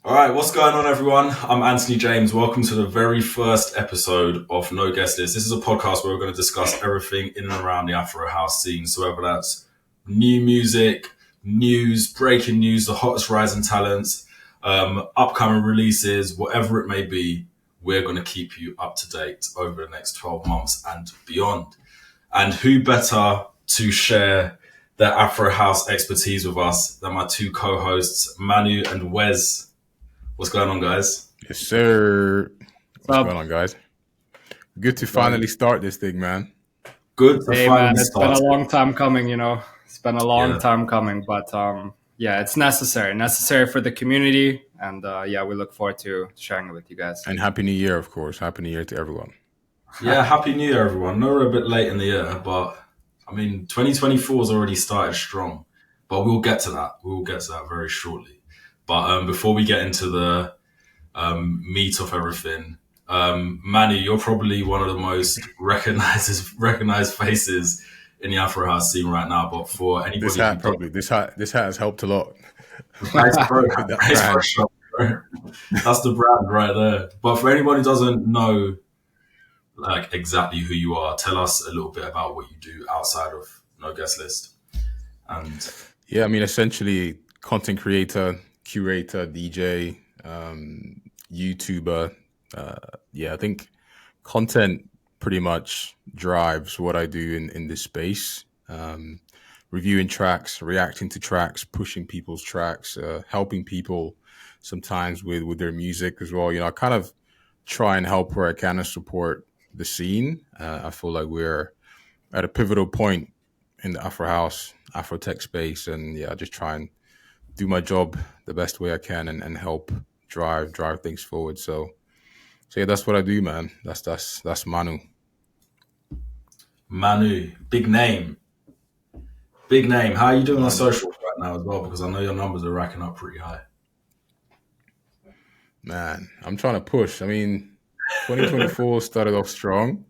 All right, what's going on, everyone? I'm Anthony James. Welcome to the very first episode of No Guest List. This is a podcast where we're going to discuss everything in and around the Afrohouse scene. So whether that's new music, news, breaking news, the hottest rising talents, upcoming releases, whatever it may be, we're going to keep you up to date over the next 12 months and beyond. And who better to share their Afrohouse expertise with us than my two co-hosts, Manu and Wes. What's going on, guys? Yes, sir. What's going on, guys? Good to finally start this thing, man. Good to finally It's start. been a long time coming, It's been a long time coming, but it's necessary for the community, and we look forward to sharing it with you guys. And Happy New Year, of course. Happy New Year to everyone. Yeah, Happy New Year, everyone. No, we're a bit late in the year, but I mean, 2024 has already started strong, but we'll get to that. We'll get to that very shortly. But before we get into the meat of everything, Manu, you're probably one of the most recognized faces in the Afrohouse scene right now. But for anybody, this hat has helped a lot. Nice bro. That's the brand right there. But for anyone who doesn't know, like exactly who you are, tell us a little bit about what you do outside of No Guest List. And yeah, I mean, essentially, content creator, curator, DJ, YouTuber. I think content pretty much drives what I do in this space. Reviewing tracks, reacting to tracks, pushing people's tracks, helping people sometimes with their music as well. I kind of try and help where I can and support the scene. I feel like we're at a pivotal point in the Afrohouse, Afrotech space, and I just try and do my job the best way I can and help drive things forward. So that's what I do, man. That's Manu. Manu, big name. How are you doing on socials right now as well? Because I know your numbers are racking up pretty high. Man, I'm trying to push. I mean, 2024 started off strong.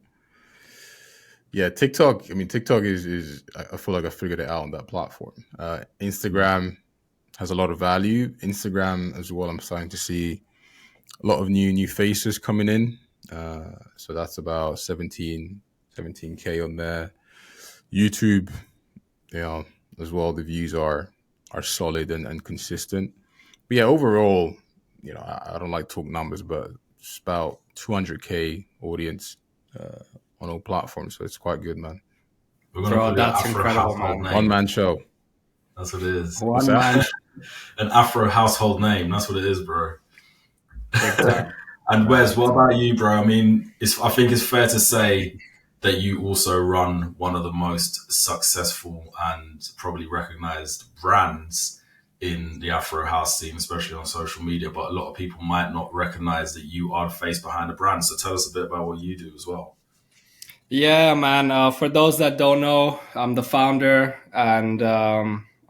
Yeah, TikTok. I mean, TikTok is I feel like I figured it out on that platform. Instagram has a lot of value. Instagram as well, I'm starting to see a lot of new faces coming in. So that's about 17K on there. YouTube, as well, the views are solid and consistent. But yeah, overall, I don't like talk numbers, but it's about 200K audience on all platforms. So it's quite good, man. Bro, that's incredible, man. One-man show. That's what it is. An Afro household name. That's what it is, bro. And Wes, what about you, bro? I mean, I think it's fair to say that you also run one of the most successful and probably recognized brands in the Afrohouse scene, especially on social media. But a lot of people might not recognize that you are the face behind the brand. So tell us a bit about what you do as well. Yeah, man. For those that don't know, I'm the founder and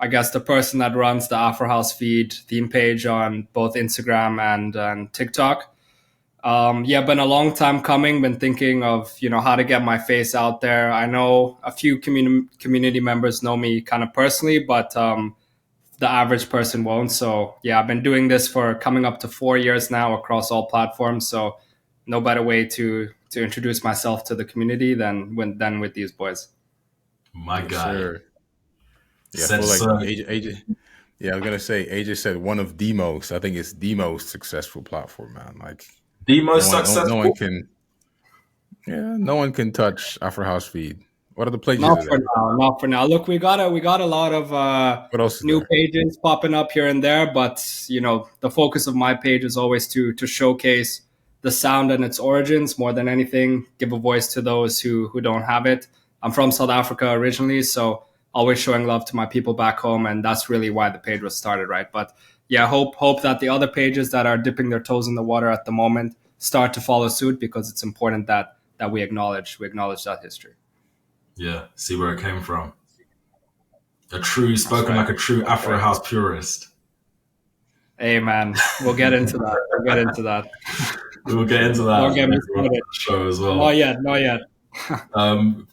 I guess the person that runs the Afrohouse feed theme page on both Instagram and TikTok. Been a long time coming, been thinking of, how to get my face out there. I know a few community members know me kind of personally, but the average person won't. So I've been doing this for coming up to 4 years now across all platforms. So no better way to introduce myself to the community than with these boys. My guy. Sure. Yeah, I feel like AJ. Yeah, I was gonna say AJ said one of the most. I think it's the most successful platform, man. Like the most successful. No one can touch Afrohouse feed. What are the places? Not for now. Look, we got a lot of new pages popping up here and there, but the focus of my page is always to showcase the sound and its origins more than anything. Give a voice to those who don't have it. I'm from South Africa originally, so always showing love to my people back home, and that's really why the page was started, right? But hope that the other pages that are dipping their toes in the water at the moment start to follow suit, because it's important that we acknowledge that history. Yeah, see where it came from. Like a true Afrohouse purist. Hey, man, we'll get into that. We will get into that. Don't get me started. Show as well. Not yet.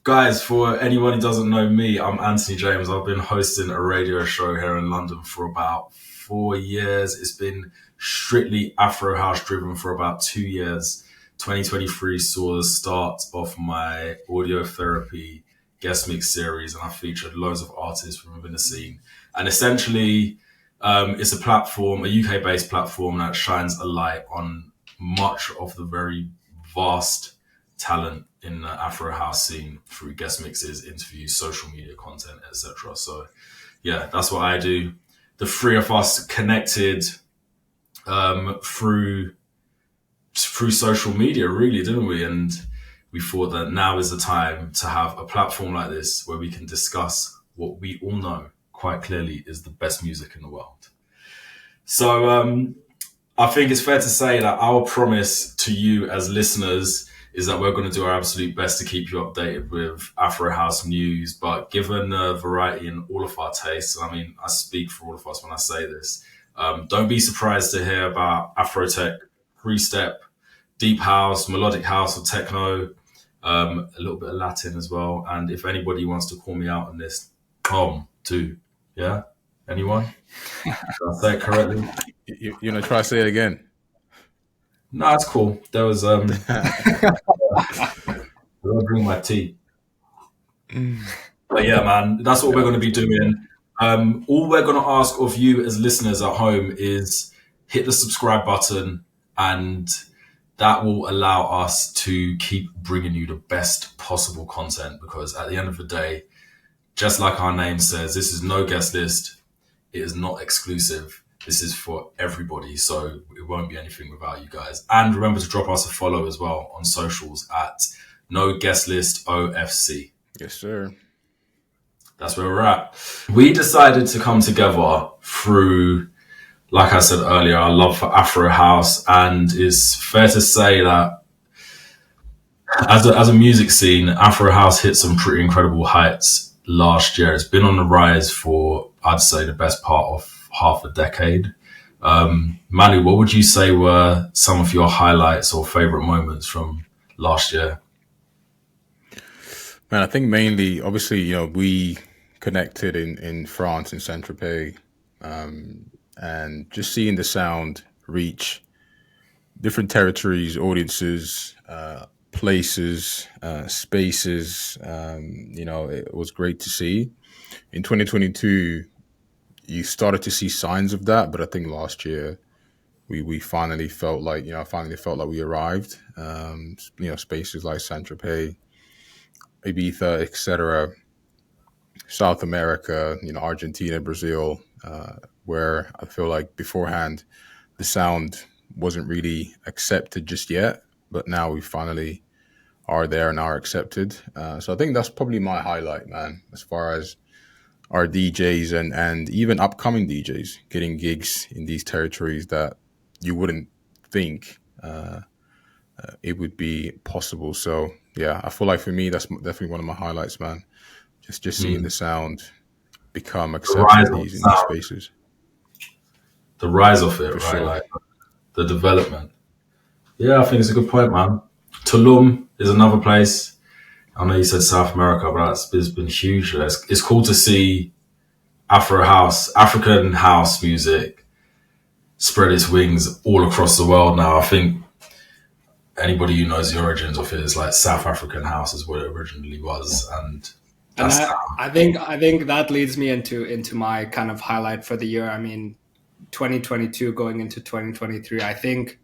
Guys, for anyone who doesn't know me, I'm Anthony James. I've been hosting a radio show here in London for about 4 years. It's been strictly Afro House driven for about 2 years. 2023 saw the start of my audio therapy guest mix series, and I featured loads of artists from within the scene. And essentially, it's a platform, a UK based platform that shines a light on much of the very vast talent in the Afro house scene through guest mixes, interviews, social media content, etc. So, yeah, that's what I do. The three of us connected through social media, really, didn't we? And we thought that now is the time to have a platform like this where we can discuss what we all know quite clearly is the best music in the world. So I think it's fair to say that our promise to you as listeners is that we're going to do our absolute best to keep you updated with Afro House news. But given the variety in all of our tastes, I mean, I speak for all of us when I say this, don't be surprised to hear about Afrotech, three-step, deep house, melodic house or techno, a little bit of Latin as well. And if anybody wants to call me out on this, too. Yeah? Anyone? Did I say it correctly? You gonna try to say it again? No, it's cool. There was I'll bring my tea. But yeah, man, that's what we're going to be doing. All we're going to ask of you as listeners at home is hit the subscribe button, and that will allow us to keep bringing you the best possible content, because at the end of the day, just like our name says, this is no guest list. It is not exclusive. This is for everybody, so it won't be anything without you guys. And remember to drop us a follow as well on socials at No Guest List OFC. Yes, sir. That's where we're at. We decided to come together through, like I said earlier, our love for Afro House, and it's fair to say that as a music scene, Afro House hit some pretty incredible heights last year. It's been on the rise for, I'd say, the best part of half a decade. Manu, what would you say were some of your highlights or favorite moments from last year? Man, I think mainly, obviously, we connected in France, in Saint-Tropez, and just seeing the sound reach different territories, audiences, places, spaces, it was great to see. In 2022, you started to see signs of that, but I think last year we finally felt like we arrived. Spaces like Saint-Tropez, Ibiza, etc., South America, Argentina, Brazil, where I feel like beforehand the sound wasn't really accepted just yet, but now we finally are there and are accepted. So I think that's probably my highlight, man, as far as our DJs and even upcoming DJs getting gigs in these territories that you wouldn't think it would be possible. So yeah, I feel like for me, that's definitely one of my highlights, man. Just seeing the sound become accepted in these spaces. The rise of it, For right? sure. Like the development. Yeah, I think it's a good point, man. Tulum is another place. I know you said South America, but it's been huge. It's cool to see African house music spread its wings all across the world now. I think anybody who knows the origins of it is like South African house is what it originally was, and I think that leads me into my kind of highlight for the year. I mean, 2022 going into 2023, I think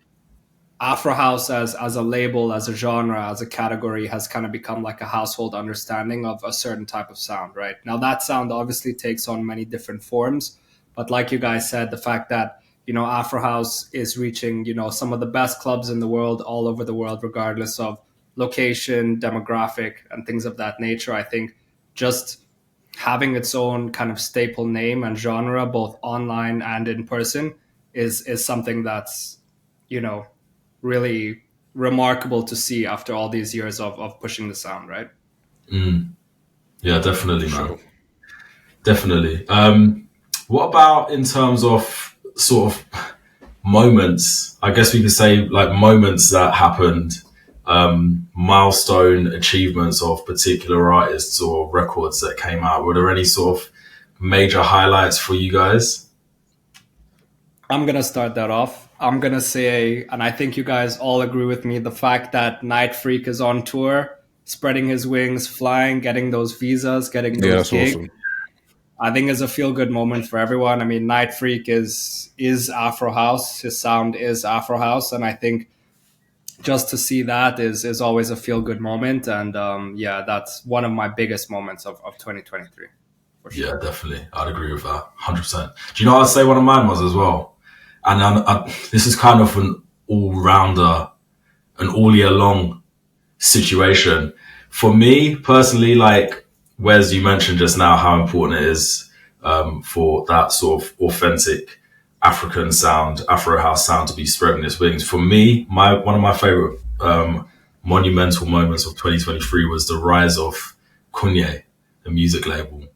Afro House as a label, as a genre, as a category has kind of become like a household understanding of a certain type of sound, right? Now that sound obviously takes on many different forms, but like you guys said, the fact that, Afro House is reaching, some of the best clubs in the world, all over the world, regardless of location, demographic, and things of that nature. I think just having its own kind of staple name and genre, both online and in person, is something that's, really remarkable to see after all these years of pushing the sound, right? Yeah, definitely, man. Sure. Definitely. What about in terms of sort of moments? I guess we could say like moments that happened milestone achievements of particular artists or records that came out? Were there any sort of major highlights for you guys? I'm going to start that off. I'm going to say, and I think you guys all agree with me, the fact that Night Freak is on tour, spreading his wings, flying, getting those visas, getting Yeah, those that's gigs, awesome. I think is a feel good moment for everyone. I mean, Night Freak is Afro House. His sound is Afro House, and I think just to see that is always a feel good moment. And yeah, that's one of my biggest moments of 2023 for Yeah, sure. definitely. I'd agree with that 100%. Do you know what I'd say one of mine was as well? And this is kind of an all-rounder, an all year long situation. For me personally, like Wes, you mentioned just now how important it is for that sort of authentic African sound, Afro house sound to be spreading its wings. For me, one of my favorite monumental moments of 2023 was the rise of Kunye, the music label,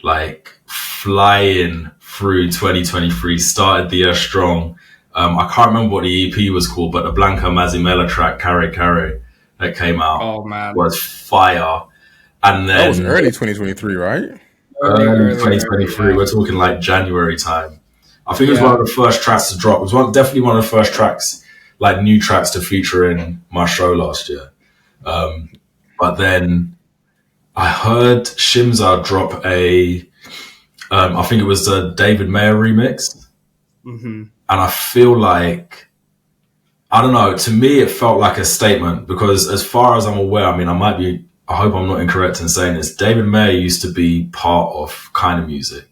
like flying through 2023, started the year strong. I can't remember what the EP was called, but the Blanca Mazimela track, Carre Carre, that came out Oh man, was fire. And That was then early 2023, right? early early, 2023, yeah. we're talking like January time. I think it was one Yeah. of the first tracks to drop. It was definitely one of the first tracks, like new tracks to feature in my show last year. But then I heard Shimza drop I think it was the David Mayer remix. Mm-hmm. And I feel like, I don't know, to me, it felt like a statement because as far as I'm aware, I mean, I hope I'm not incorrect in saying this. David Mayer used to be part of Kind of Music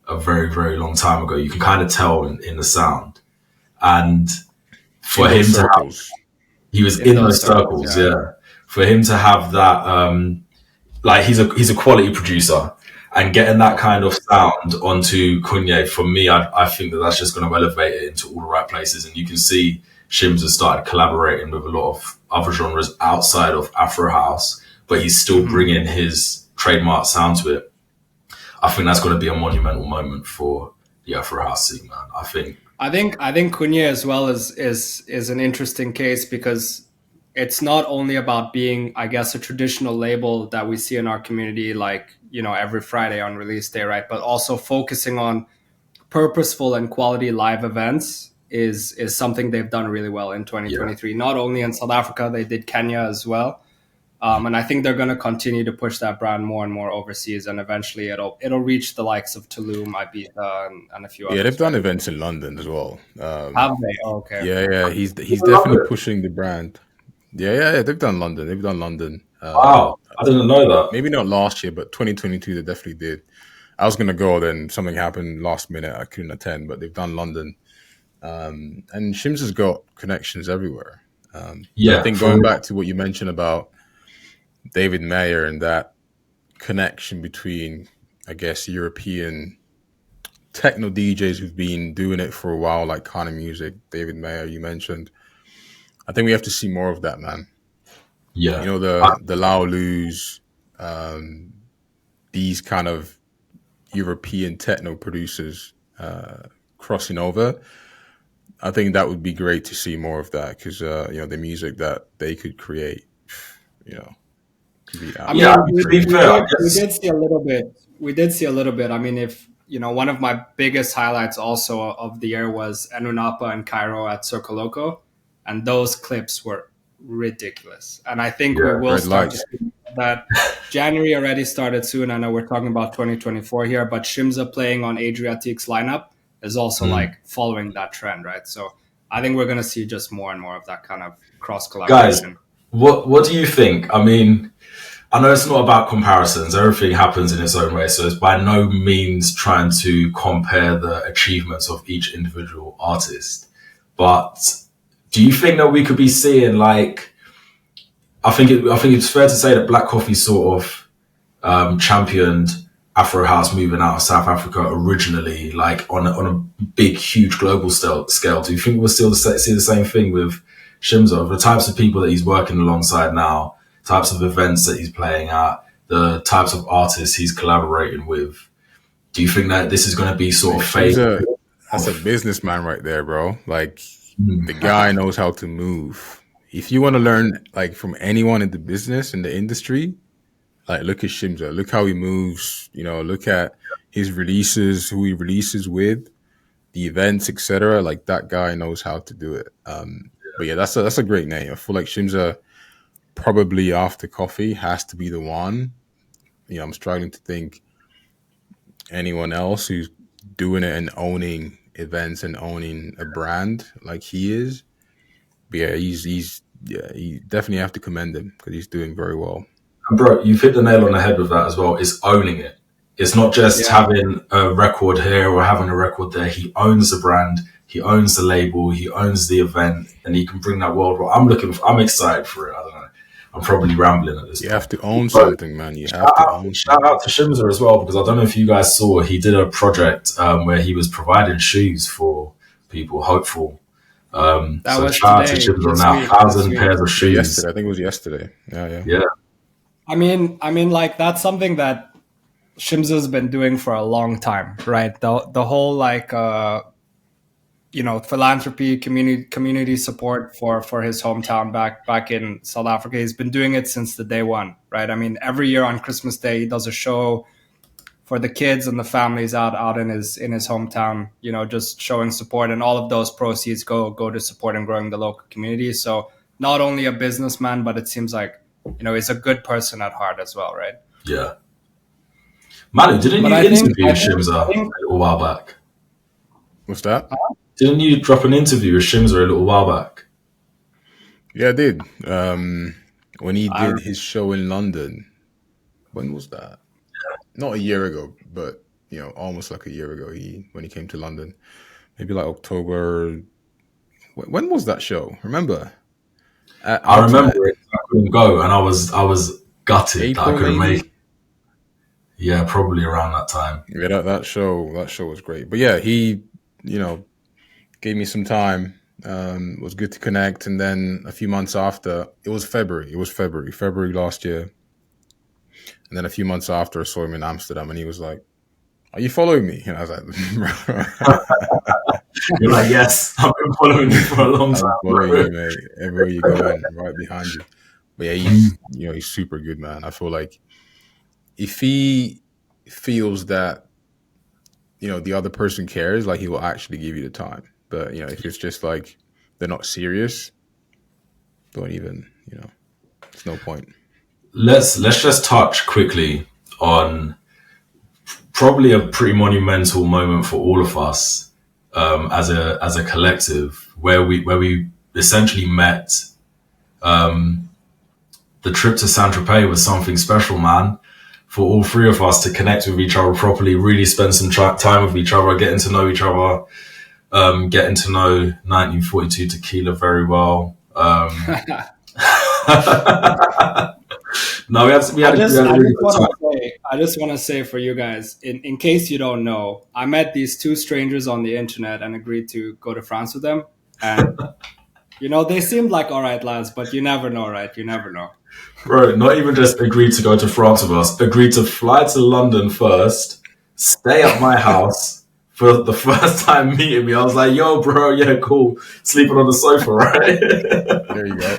a very, very long time ago. You can kind of tell in the sound. And In for him those to have, circles. he was In in those those circles, circles, yeah. yeah. For him to have that, like he's a quality producer and getting that kind of sound onto Kunye, for me, I think that's just going to elevate it into all the right places. And you can see Shims has started collaborating with a lot of other genres outside of Afro House, but he's still Mm-hmm. bringing his trademark sound to it. I think that's going to be a monumental moment for the Afro House scene, man. I think Cunha as well is an interesting case because it's not only about being, I guess, a traditional label that we see in our community, like every Friday on release day, right? But also focusing on purposeful and quality live events is something they've done really well in Yeah, 2023. Not only in South Africa, they did Kenya as well. And I think they're going to continue to push that brand more and more overseas, and eventually it'll reach the likes of Tulum, Ibiza, and a few Yeah, they've others, done right? events in London as well. Have they? Oh, okay. Yeah, he's I love definitely it. pushing the brand. Yeah, they've done London. They've done London. Wow, I didn't know that. Maybe not last year, but 2022 they definitely did. I was gonna go, then something happened last minute. I couldn't attend, but they've done London. And Shims has got connections everywhere. I Yeah, think for going real. back to what you mentioned about David Mayer and that connection between, I guess, European techno DJs who've been doing it for a while, like Kind of Music, David Mayer, you mentioned. I think we have to see more of that, man. You Yeah, know, I, the Laolus, um, these kind of European techno producers crossing over. I think that would be great to see more of that because the music that they could create, you know, could be I yeah. mean, absolutely To be crazy. fair, I we guess did see a little bit. We did see a little bit. I mean, if one of my biggest highlights also of the year was Enunapa and Cairo at Circo Loco, and those clips were ridiculous. And I think we yeah, will Red start to lights. see that. January already started soon. I know we're talking about 2024 here, but Shimza playing on Adriatic's lineup is also mm. like following that trend, right? So I think we're going to see just more and more of that kind of cross Guys, collaboration. what do you think? I mean, I know it's not about comparisons. Everything happens in its own way, so it's by no means trying to compare the achievements of each individual artist. But do you think that we could be seeing like? I think it's fair to say that Black Coffee sort of championed Afro House moving out of South Africa originally, like on a big, huge global scale. Do you think we'll still see the same thing with Shimzo? The types of people that he's working alongside now, types of events that he's playing at, the types of artists he's collaborating with. Do you think that this is going to be I sort mean, of fade that's a off? businessman right there, bro. Like Mm. the guy knows how to move. if you want to learn like from anyone in the business, in the industry, like look at Shimza, look how he moves, look at his releases, who he releases with, the events, etc. Like that guy knows how to do it. But yeah, that's a great name. I feel like Shimza probably after coffee has to be the one. I'm struggling to think anyone else who's doing it and owning events and owning a brand like he is. But yeah, you definitely have to commend him because he's doing very well. And bro, you've hit the nail on the head with that as well. It's owning it. It's not just having a record here or having a record there. He owns the brand. He owns the label. He owns the event, and he can bring that worldwide. I'm excited for it. I don't know. I'm probably rambling at this You point. have to own something, man. You have to own Shout out to Shimza as well, because I don't know if you guys saw, he did a project where he was providing shoes for people, hopeful. That so was shout out to today. Shimza This now, week, 1,000 this pairs week. of shoes. Yesterday, I think it was yesterday. Yeah. I mean, like that's something that Shimza's been doing for a long time, right? The whole like philanthropy, community support for his hometown back in South Africa. He's been doing it since the day one, right? I mean, every year on Christmas Day, he does a show for the kids and the families out in his hometown, just showing support, and all of those proceeds go to support and growing the local community. So not only a businessman, but it seems like he's a good person at heart as well, right? Yeah. Manu, didn't you interview Shimza a little while back? What's that? Didn't you drop an interview with Shimza a little while back? Yeah, I did. When he did his show in London. When was that? Not a year ago, but almost like a year ago. When he came to London, maybe like October. When was that show? Remember? I remember it. I couldn't go, and I was gutted April, that I couldn't maybe? make it. Yeah, probably around that time. Yeah, that show was great. But yeah, he gave me some time. It was good to connect, and then a few months after, it was February last year. And then a few months after, I saw him in Amsterdam, and he was like, "Are you following me?" And I was like, "You're like, yes, I've been following you for a long time. I'm following you, mate. Everywhere you go, I'm right behind you." But yeah, he's super good, man. I feel like if he feels that the other person cares, like he will actually give you the time. But if it's just like they're not serious, don't even. There's no point. Let's just touch quickly on probably a pretty monumental moment for all of us as a collective, where we essentially met. The trip to Saint-Tropez was something special, man. For all three of us to connect with each other properly, really spend some time with each other, getting to know each other, getting to know 1942 Tequila very well. No, we had a really good time. I just want to say for you guys, in case you don't know, I met these two strangers on the internet and agreed to go to France with them. And, they seemed like all right lads, but you never know, right? You never know. Bro, not even just agreed to go to France with us, agreed to fly to London first, stay at my house for the first time meeting me. I was like, yo, bro, yeah, cool. Sleeping on the sofa, right? There you go.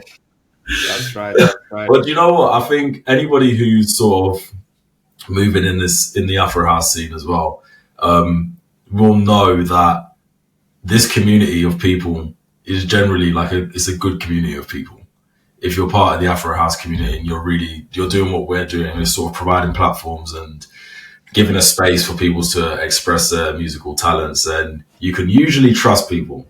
That's right. But you know what? I think anybody who's sort of moving in the Afrohouse scene as well will know that this community of people is generally it's a good community of people. If you're part of the Afrohouse community and you're doing what we're doing, and sort of providing platforms and giving a space for people to express their musical talents, and you can usually trust people.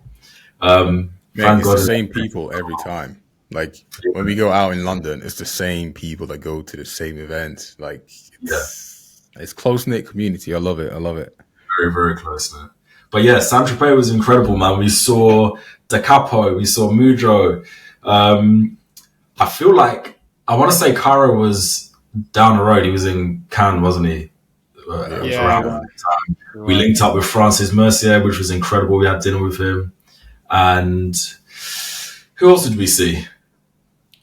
Man, it's the same people every time. Like when we go out in London, it's the same people that go to the same events. Like it's close-knit community. I love it. Very, very close-knit. But yeah, Saint-Tropez was incredible, man. We saw Da Capo, we saw Mujo. I feel like, I want to say Cairo was down the road. He was in Cannes, wasn't he? Around that time. Right. We linked up with Francis Mercier, which was incredible. We had dinner with him. And who else did we see?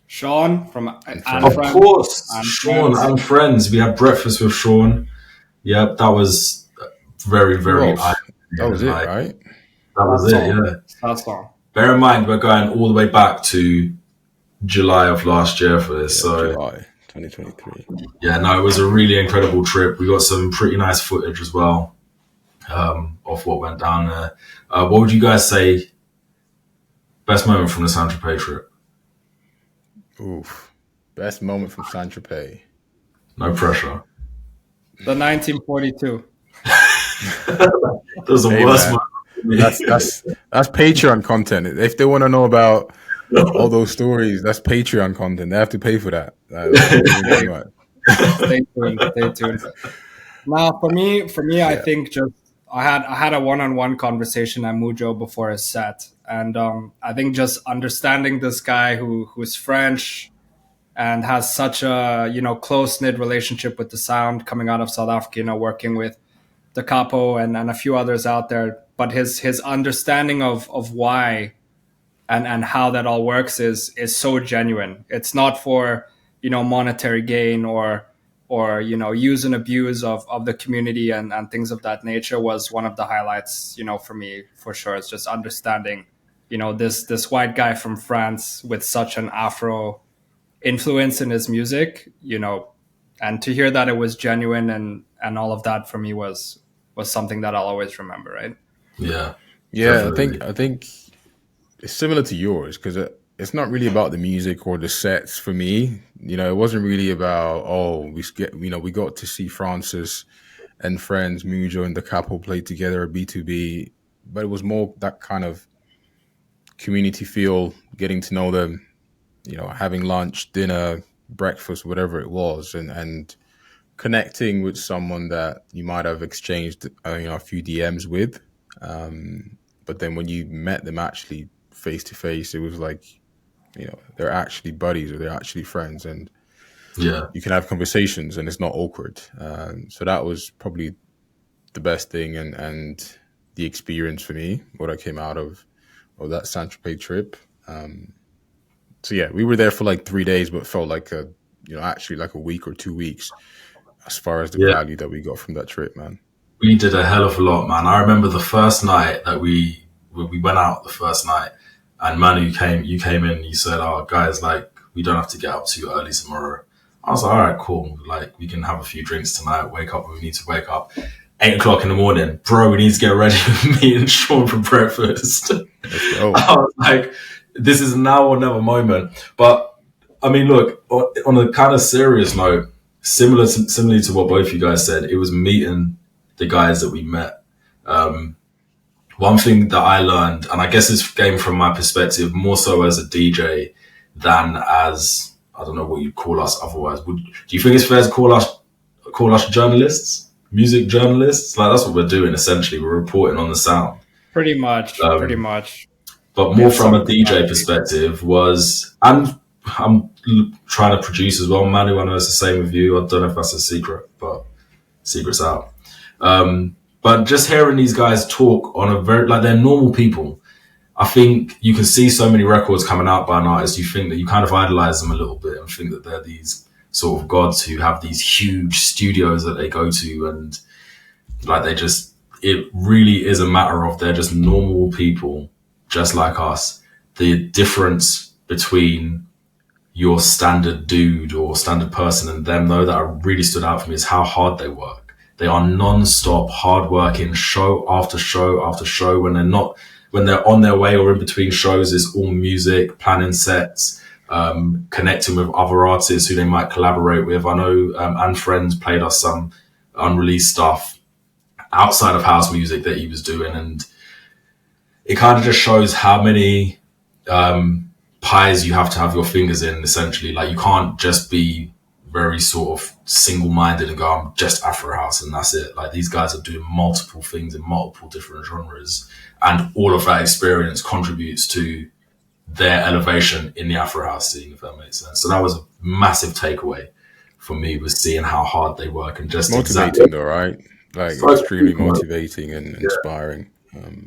Sean from Of course, Sean and friends. We had breakfast with Sean. Yep, that was very, very... That was it, right? That was it, yeah. That's all. Bear in mind, we're going all the way back to July of last year for this. Yeah, So July 2023. yeah, no, it was a really incredible trip. We got some pretty nice footage as well of what went down there. What would you guys say best moment from the Saint Tropez trip? Oof. Best moment from Saint Tropez. No pressure. The 1942. That was the Hey, worst man. moment for me. That's Patreon content. If they want to know about all those stories, that's Patreon content. They have to pay for that. Stay tuned. Stay tuned. Now, for me, I Yeah. think just I had a one-on-one conversation at Mujo before a set, and I think just understanding this guy who's French and has such a close knit relationship with the sound coming out of South Africa, working with the Capo and a few others out there, but his understanding of why and how that all works is so genuine. It's not for monetary gain or use and abuse of the community and things of that nature. Was one of the highlights for me, for sure. It's just understanding this white guy from France with such an Afro influence in his music, and to hear that it was genuine and all of that for me was something that I'll always remember, right? Yeah, Yeah, definitely. I think it's similar to yours because it's not really about the music or the sets for me. It wasn't really about we got to see Francis and friends Mujo and the couple play together at B2B, but it was more that kind of community feel, getting to know them, having lunch, dinner, breakfast, whatever it was, and connecting with someone that you might have exchanged a few DMs with. But then when you met them actually face to face, it was like, they're actually buddies or they're actually friends, and Yeah, you can have conversations and it's not awkward. So that was probably the best thing and the experience for me, what I came out of that Saint Tropez trip. So yeah, we were there for like 3 days, but felt like actually like a week or 2 weeks as far as the yeah. value that we got from that trip, man. We did a hell of a lot, man. I remember the first night that we went out the first night, and Manu you came in and you said, "Oh, guys, like we don't have to get up too early tomorrow." I was like, "All right, cool. Like we can have a few drinks tonight. Wake up when we need to wake up. 8 o'clock in the morning, bro. We need to get ready with me and Sean for breakfast." Let's go. I was like, "This is now or never moment." But I mean, look, on a kind of serious note, similarly to what both you guys said, it was meeting the guys that we met. One thing that I learned, and I guess this came from my perspective, more so as a DJ than as, I don't know what you'd call us otherwise. Do you think it's fair to call us journalists, music journalists? Like that's what we're doing essentially. We're reporting on the sound. Pretty much. But We more have from some a DJ personality. perspective was, and I'm trying to produce as well. Manu, I know it's the same with you. I don't know if that's a secret, but secret's out. But just hearing these guys talk on a very, like they're normal people. I think you can see so many records coming out by an artist. You think that you kind of idolize them a little bit and think that they're these sort of gods who have these huge studios that they go to. And like it really is a matter of they're just normal people, just like us. The difference between your standard dude or standard person and them, though, that really stood out for me is how hard they work. They are non-stop hard working, show after show after show. When they're on their way or in between shows, it's all music, planning sets, connecting with other artists who they might collaborate with. I know and friends played us some unreleased stuff outside of house music that he was doing, and it kind of just shows how many pies you have to have your fingers in, essentially. Like you can't just be very sort of single-minded and go, I'm just Afro House and that's it. Like these guys are doing multiple things in multiple different genres, and all of that experience contributes to their elevation in the Afro House scene, if that makes sense. So that was a massive takeaway for me, was seeing how hard they work and just Motivating though, right? Like so extremely motivating and inspiring.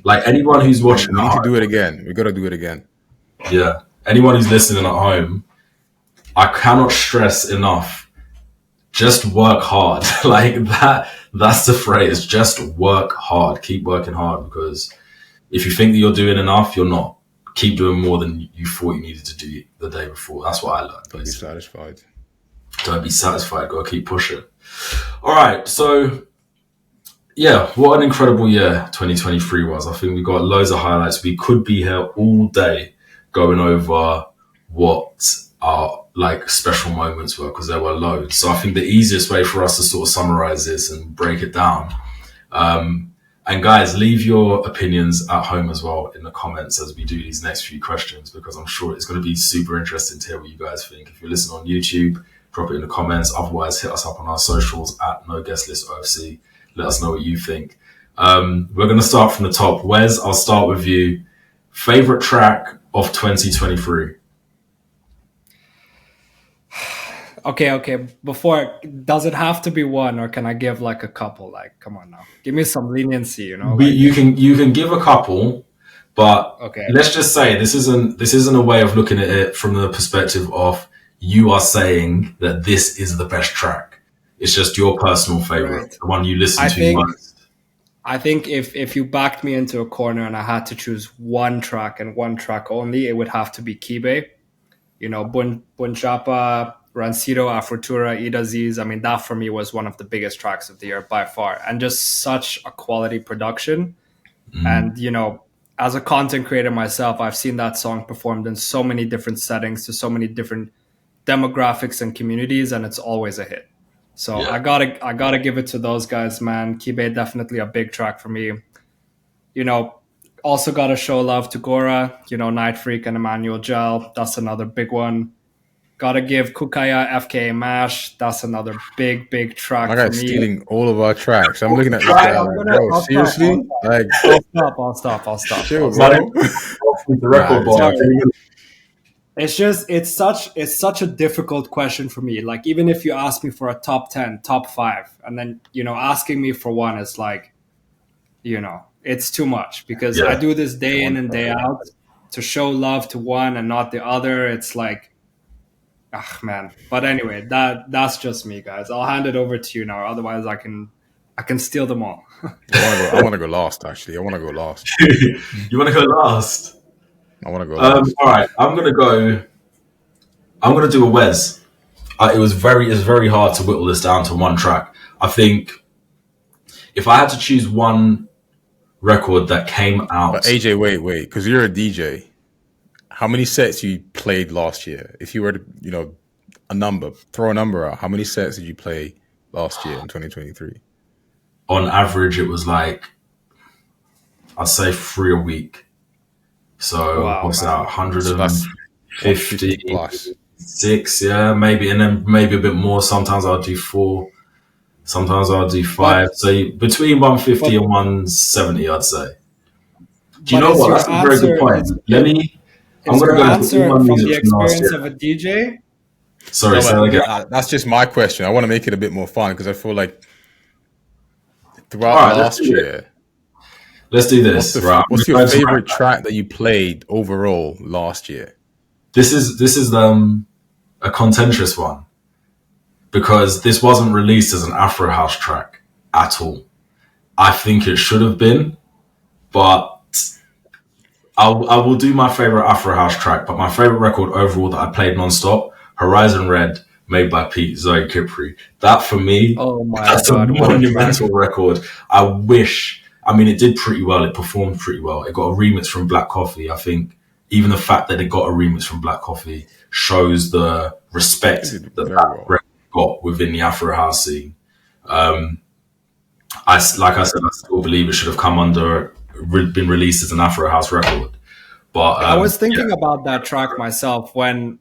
like anyone who's watching We at need to home, do it again. We got to do it again. yeah, anyone who's listening at home, I cannot stress enough, just work hard. Like that's the phrase. Just work hard. Keep working hard, because if you think that you're doing enough, you're not. keep doing more than you thought you needed to do the day before. That's what I learned. Don't be satisfied. Don't be satisfied. Got to keep pushing. All right. So, yeah, what an incredible year 2023 was. I think we got loads of highlights. We could be here all day going over what our like special moments were, because there were loads. So I think the easiest way for us to sort of summarize this and break it down. And guys, leave your opinions at home as well in the comments as we do these next few questions, because I'm sure it's going to be super interesting to hear what you guys think. If you're listening on YouTube, drop it in the comments. Otherwise, hit us up on our socials at No Guest List OFC. Let us know what you think. We're going to start from the top. Wes, I'll start with you. Favorite track of 2023? Okay. Before, does it have to be one, or can I give like a couple? Like, come on now, give me some leniency, you know. You can give a couple, but okay. Let's just say this isn't a way of looking at it from the perspective of you are saying that this is the best track. It's just your personal favorite, right. The one you listen to most. I think if you backed me into a corner and I had to choose one track and one track only, it would have to be Kibe. You know, Bunchapa, Rancido, Afrotura, Ida Ziz. I mean, that for me was one of the biggest tracks of the year by far. And just such a quality production. And, you know, as a content creator myself, I've seen that song performed in so many different settings to so many different demographics and communities, and it's always a hit. So yeah. I gotta give it to those guys, man. Kibe, definitely a big track for me. You know, also gotta show love to Gora, you know, Night Freak and Emmanuel Gel. That's another big one. Gotta give Kukaya, FKA Mash. That's another big track for me. I got stealing all of our tracks. I'm looking at this guy like, bro, seriously? Like, I'll stop. Chill, bro. It's such a difficult question for me. Like, even if you ask me for a top 10, top 5, and then, you know, asking me for one is like, you know, it's too much, because I do this day in and day out to show love to one and not the other. It's like, man. But anyway, that's just me, guys. I'll hand it over to you now. Otherwise, I can steal them all. I want to go last, actually. You want to go last? I want to go last. All right, I'm going to do a Wes. It's very hard to whittle this down to one track. I think if I had to choose one record that came out... But AJ, wait, because you're a DJ. How many sets you played last year? If you were to, you know, throw a number out, how many sets did you play last year in 2023? On average, it was like, I'd say 3 a week. So what's that? 150 plus 6, yeah, maybe, and then maybe a bit more. Sometimes I'll do 4. Sometimes I'll do 5. So between 150 and 170, I'd say. Do you know what? That's a very good point. I'm going to go answer from the experience of a DJ. Sorry, say that again. That's just my question. I want to make it a bit more fun, because I feel like throughout last year. Let's do this. What's your favorite track that you played overall last year? This is a contentious one, because this wasn't released as an Afrohouse track at all. I think it should have been, but I will do my favorite Afrohouse track. But my favorite record overall that I played nonstop, Horizon Red, made by Pete, Zoe Kipri. That for me, that's a monumental record. It did pretty well. It performed pretty well. It got a remix from Black Coffee. I think even the fact that it got a remix from Black Coffee shows the respect that record got within the Afro house scene. I still believe it should have been released as an Afro house record. But I was thinking about that track myself when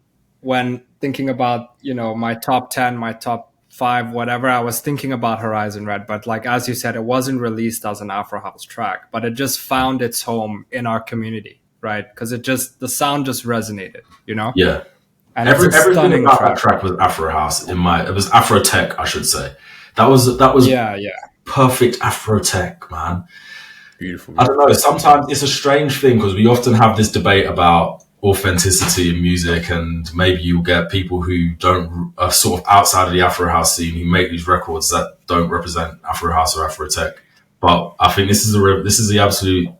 thinking about, you know, my top 10, my top 5, whatever. I was thinking about Horizon Red, but like, as you said, it wasn't released as an Afrohouse track, but it just found its home in our community, right? Because the sound just resonated, you know? Yeah. And everything about that track was Afrohouse. It was Afrotech, I should say. That was perfect Afrotech, man. Beautiful. I don't know. Sometimes it's a strange thing, because we often have this debate about authenticity in music, and maybe you'll get people who are sort of outside of the Afro house scene who make these records that don't represent Afro house or Afrotech. But I think this is the absolute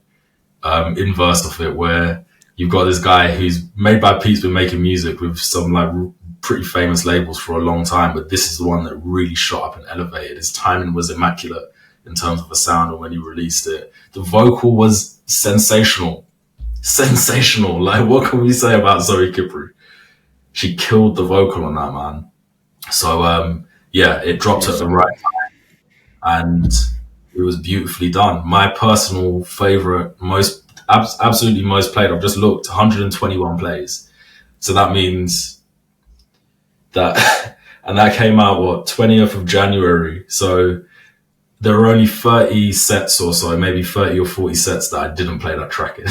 inverse of it, where you've got this guy who's made by Pete's been making music with some like pretty famous labels for a long time, but this is the one that really shot up and elevated. His timing was immaculate in terms of the sound, and when he released it, the vocal was sensational. Like, what can we say about Zoe Kipru? She killed the vocal on that, man. So yeah, it dropped at the right time, and it was beautifully done. My personal favorite, absolutely most played, I've just looked, 121 plays. So that means that, and that came out, what, 20th of January. So there were only 30 sets or so, maybe 30 or 40 sets that I didn't play that track in.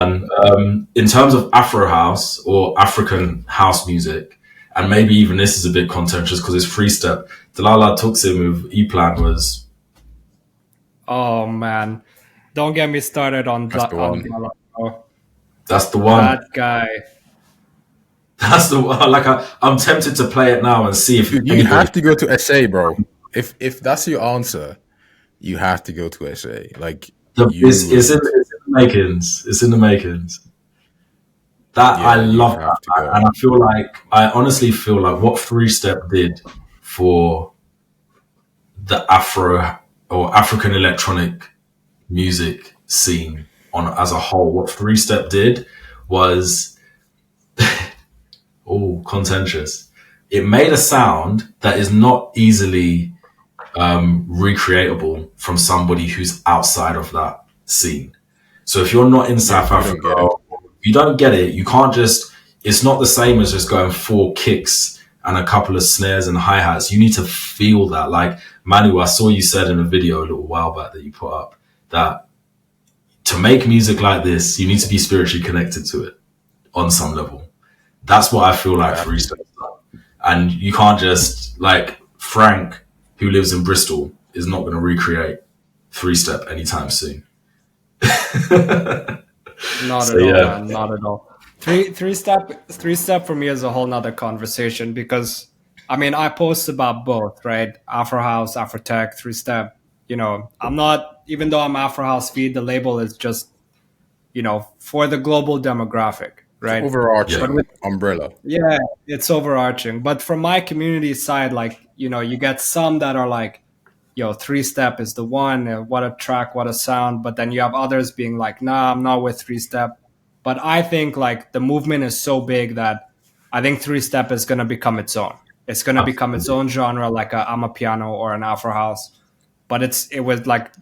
And in terms of Afro house or African house music, and maybe even this is a bit contentious because it's free step, Dalala Tuksim with E-Plan was... Oh man, don't get me started on That's the one. That's the one. That guy. That's the one. Like, I'm tempted to play it now and see if you have to go to SA, bro. If that's your answer, you have to go to SA. Like, it's in the makings. It's in the makings. That, yeah, I love that, and I honestly feel like what Three Step did for the Afro or African electronic music scene as a whole, what Three Step did was contentious. It made a sound that is not easily recreatable from somebody who's outside of that scene. So if you're not in South Africa, you don't get it. You can't just, it's not the same as just going 4 kicks and a couple of snares and hi-hats. You need to feel that. Like, Manu, I saw you said in a video a little while back that you put up that to make music like this, you need to be spiritually connected to it on some level. That's what I feel like Free Step. And you can't just, like, Frank, who lives in Bristol, is not going to recreate Three Step anytime soon. Not at all, man. Not at all. Three step for me is a whole nother conversation because, I mean, I post about both, right? Afrohouse, Afrotech, Three Step. You know, I'm not, even though I'm Afrohouse feed, the label is just, you know, for the global demographic, right? It's overarching umbrella. Yeah, it's overarching. But from my community side, like, you know, you get some that are like, yo, Three Step is the one, what a track, what a sound. But then you have others being like, nah, I'm not with Three Step. But I think like the movement is so big that I think Three Step is going to become its own. It's going to become its own genre, like a Amapiano or an Afro House. But it was like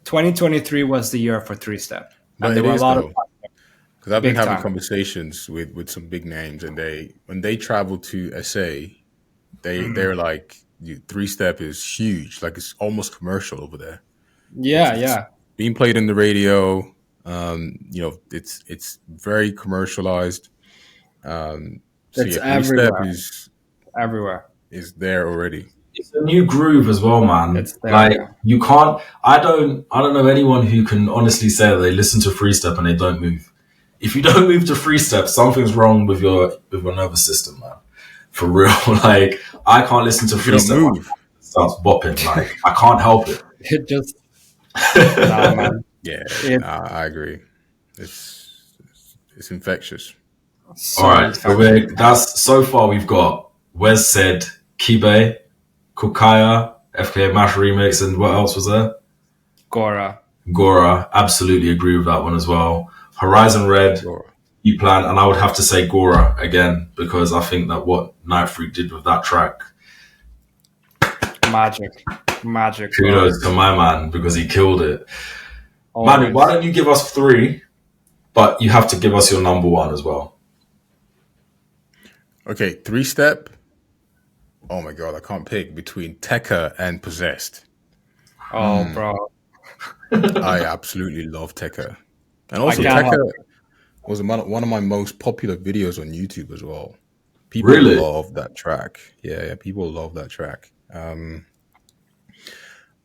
2023 was the year for Three Step. But there were a lot of, because I've been having conversations with some big names, and when they travel to SA, they're like, Three Step is huge, like it's almost commercial over there. Yeah, being played in the radio. You know, it's very commercialized. It's everywhere. Everywhere is there already. It's a new groove as well, man. It's there, like you can't. I don't know anyone who can honestly say that they listen to Free Step and they don't move. If you don't move to Free Step, something's wrong with your nervous system, man. For real. Like, I can't listen to Free Step. It starts bopping. Like, I can't help it. It just. Nah, man. Yeah, I agree. It's infectious. So all right, so far we've got Wes Said, Kibe, Kukaya, FKA Mash remix, and what else was there? Gora, absolutely agree with that one as well. Horizon Red, E-Plan, and I would have to say Gora again because I think that what Night Freak did with that track, magic. Kudos to my man because he killed it. Manu, why don't you give us 3, but you have to give us your number 1 as well. Okay, Three Step. Oh my God, I can't pick between Tekka and Possessed. Oh, bro. I absolutely love Tekka. And also Tekka was one of my most popular videos on YouTube as well. People love that track. Yeah, people love that track. But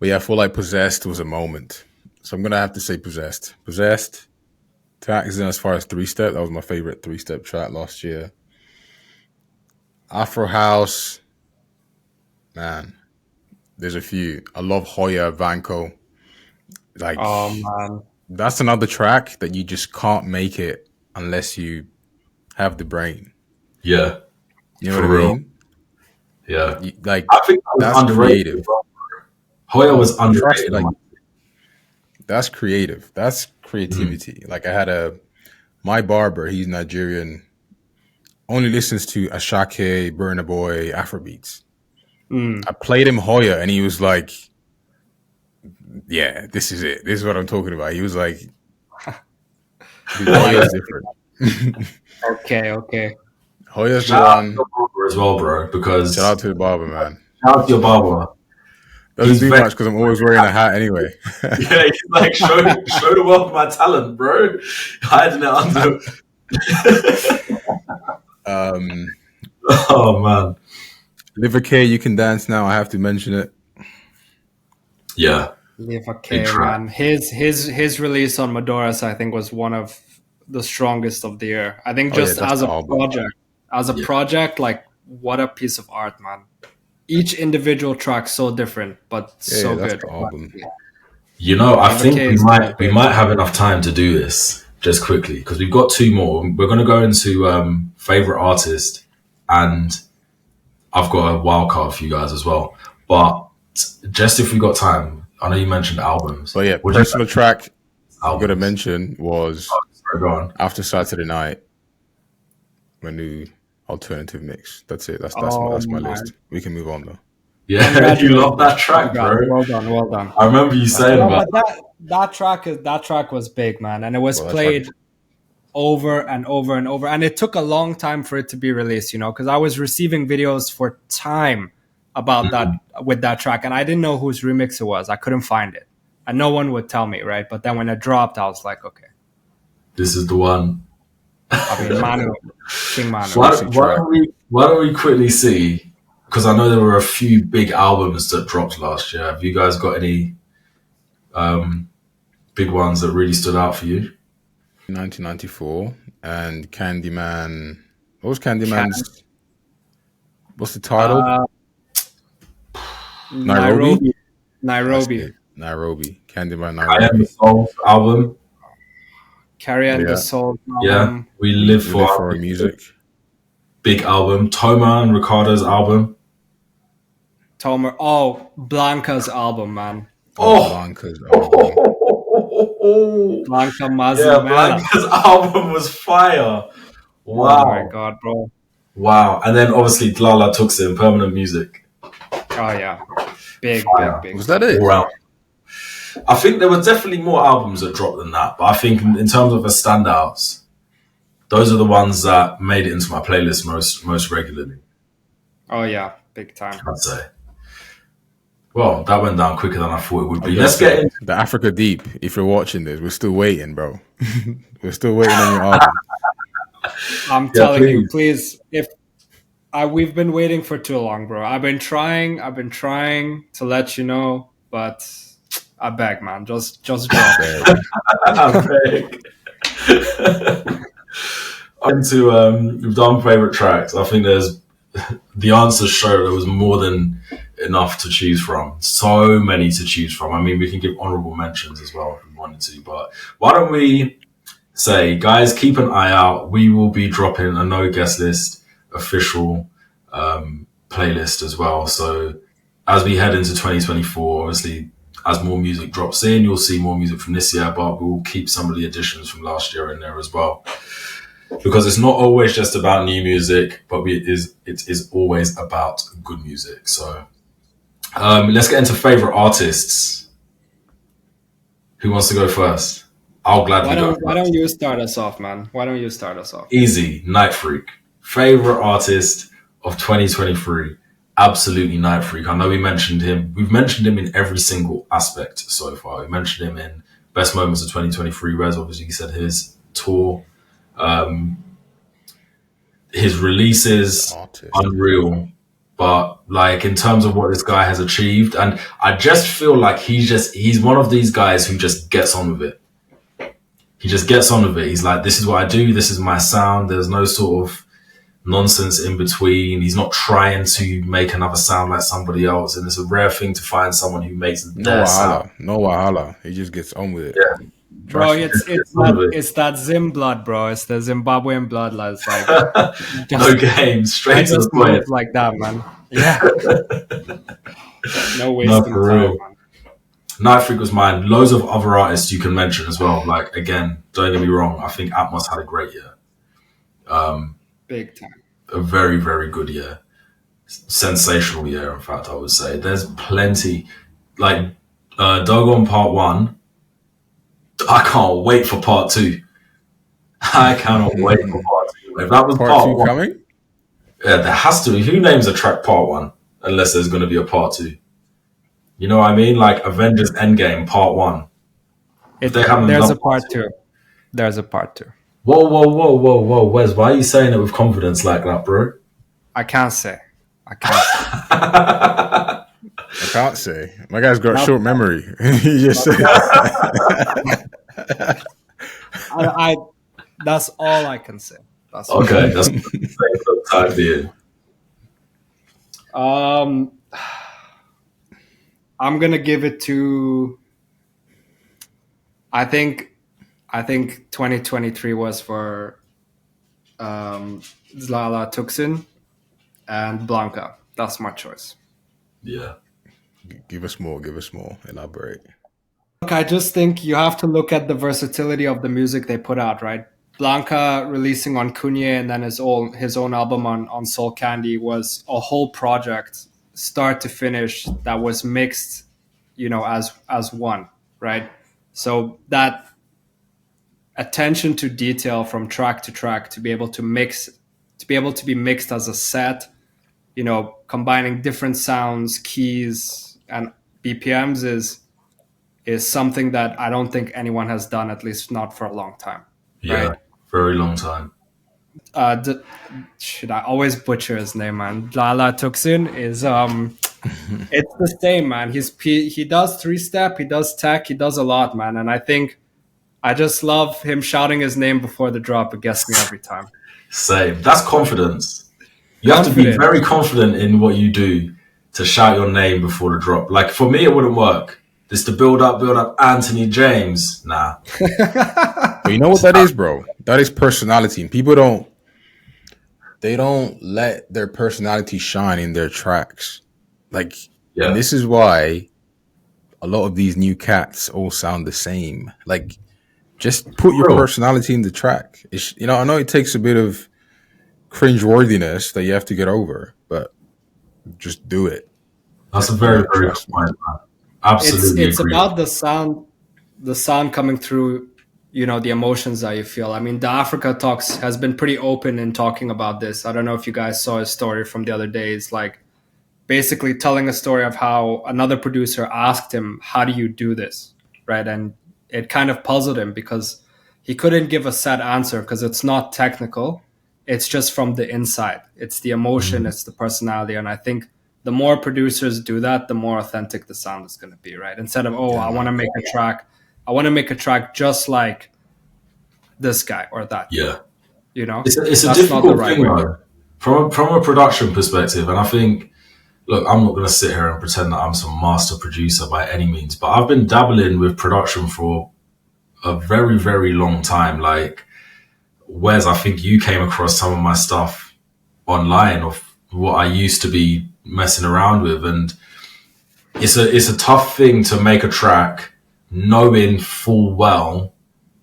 yeah, I feel like Possessed was a moment. So I'm going to have to say Possessed. Possessed, tracks in as far as Three Step. That was my favorite Three Step track last year. Afro House, man, there's a few. I love Hoya, Vanko. Like, oh man, that's another track that you just can't make it unless you have the brain. Yeah, You know for what I real. mean? Yeah, Like I think that was that's underrated. creative. Hoya was Trust me, underrated. like that's creative. That's creativity. Like I had my barber. He's Nigerian. Only listens to Ashake, Burna Boy, Afrobeats. I played him Hoya, and he was like, "Yeah, this is it. This is what I'm talking about." He was like, "Dude, Hoya's different." Okay. Hoya's the Shout out to one. your barber as well, bro. Because Shout out to the barber, man. shout out to your barber. Doesn't do very- much because I'm always wearing a hat anyway. Yeah, he's like show the world my talent, bro. Hiding it under. Oh man. Liver K, you can dance now. I have to mention it. Yeah. Liver K, man. His release on Madoras, I think, was one of the strongest of the year. I think just as a project, like what a piece of art, man. Each individual track so different, but so that's good. the album. You know, I think we might have enough time to do this just quickly because we've got two more. We're going to go into favorite artist, and I've got a wild card for you guys as well. But just if we got time, I know you mentioned albums. But yeah, personal track I'm going to mention was After Saturday Night, my new alternative mix. That's it. That's my list. We can move on though. Yeah, you love that track, bro. Well done. I remember you saying about that track was big, man, and it was played over and over and over, and it took a long time for it to be released, you know, because I was receiving videos for time about that with that track, and I didn't know whose remix it was. I couldn't find it, and no one would tell me, right? But then when it dropped, I was like, okay, this is the one. I mean, King Manu. Why don't we quickly see? Because I know there were a few big albums that dropped last year. Have you guys got any big ones that really stood out for you? 1994 and Candyman. What was Candyman's? What's the title? Nairobi. Candyman Nairobi. I Am the Soul album. Carry On the Soul album. Yeah, We Live for Our Music. Big album. Toma and Ricardo's album. Blanca's album, man. Blanca's album. Blanca Mazimana. Blanca's album was fire. Wow. Oh my god, bro. Wow. And then obviously Dlala Tuxin, Permanent Music. Oh yeah. Big. Was that it? I think there were definitely more albums that dropped than that, but I think in terms of the standouts, those are the ones that made it into my playlist most regularly. Oh yeah, big time. I'd say. Well, that went down quicker than I thought it would be. Let's get into the Africa Deep. If you're watching this, we're still waiting, bro. We're still waiting on your album. I'm telling you, please. We've been waiting for too long, bro. I've been trying to let you know, but I beg, man. Just drop it. I beg. We've done favorite tracks. I think the answers show there was more than enough to choose from. So many to choose from. I mean, we can give honorable mentions as well if we wanted to, but why don't we say, guys, keep an eye out. We will be dropping a no guest list official playlist as well. So as we head into 2024, obviously, as more music drops in, you'll see more music from this year, but we'll keep some of the additions from last year in there as well. Because it's not always just about new music, but it is always about good music. So let's get into favorite artists. Who wants to go first? I'll gladly go first. Why don't you start us off, man? Why don't you start us off? Easy. Night Freak. Favorite artist of 2023. Absolutely Night Freak. I know we mentioned him. We've mentioned him in every single aspect so far. We mentioned him in Best Moments of 2023. Whereas obviously he said his tour. His releases unreal, but like in terms of what this guy has achieved, and I just feel like he's one of these guys who just gets on with it. He just gets on with it. He's like, this is what I do, this is my sound. There's no sort of nonsense in between. He's not trying to make another sound like somebody else, and it's a rare thing to find someone who makes their sound. No wahala. He just gets on with it. Yeah. Bro, Trust me. it's that Zim blood, bro. It's the Zimbabwean blood. It's like No just game, I straight to just the point. move like that, man. Yeah, no No, wasting for time, real. man. Night Freak was mine. Loads of other artists you can mention as well. Like, again, don't get me wrong. I think Atmos had a great year. Big time. A very, very good year. Sensational year, in fact, I would say. There's plenty. Like, Dogon Part 1, I can't wait for Part 2. I cannot wait for Part 2. If that was Part Part two 1, coming? yeah, there has to be. Who names a track Part 1 unless there's going to be a Part 2? You know what I mean? Like Avengers Endgame Part 1. If they haven't There's done a part two. There's a part two. Whoa, whoa, whoa, whoa, whoa, Wes, why are you saying it with confidence like that, bro? I can't say. I can't say. I can't say. My guy's got short memory. He just said. I that's all I can say. That's all. Okay, that's the same for the time being. I'm gonna give it to. I think 2023 was for Zlala Tuxin and Blanca. That's my choice. Yeah. Give us more. Elaborate. Look, I just think you have to look at the versatility of the music they put out, right? Blanca releasing on Kunye and then his own album on Soul Candy was a whole project, start to finish, that was mixed, as one, right? So that attention to detail from track to track to be able to be mixed as a set, combining different sounds, keys, and BPMs is something that I don't think anyone has done, at least not for a long time. Yeah. Right? Very long time. Should I always butcher his name, man? Lala Tuxin is it's the same, man. He does 3-step, he does tech, he does a lot, man. And I think I just love him shouting his name before the drop. It gets me every time. Same. That's confidence. You have to be very confident in what you do to shout your name before the drop. Like for me, it wouldn't work. This to build up, Anthony James. Nah. But you know what that is, bro? That is personality. And people don't let their personality shine in their tracks. Like, Yeah. And this is why a lot of these new cats all sound the same. Like, just put your personality in the track. I know it takes a bit of cringeworthiness that you have to get over, but just do it. That's a very, very good point, man. Absolutely. It's about the sound coming through, the emotions that you feel. I mean, the Africa Talks has been pretty open in talking about this. I don't know if you guys saw his story from the other day. It's like basically telling a story of how another producer asked him, how do you do this? Right. And it kind of puzzled him because he couldn't give a set answer because it's not technical. It's just from the inside. It's the emotion, it's the personality. And I think the more producers do that, the more authentic the sound is going to be, right? Instead of, I want to make a track just like this guy or that. Yeah. It's a difficult thing, though, from a production perspective. And I think, look, I'm not going to sit here and pretend that I'm some master producer by any means, but I've been dabbling with production for a very, very long time. Like, Wes, I think you came across some of my stuff online of what I used to be messing around with. And it's a tough thing to make a track knowing full well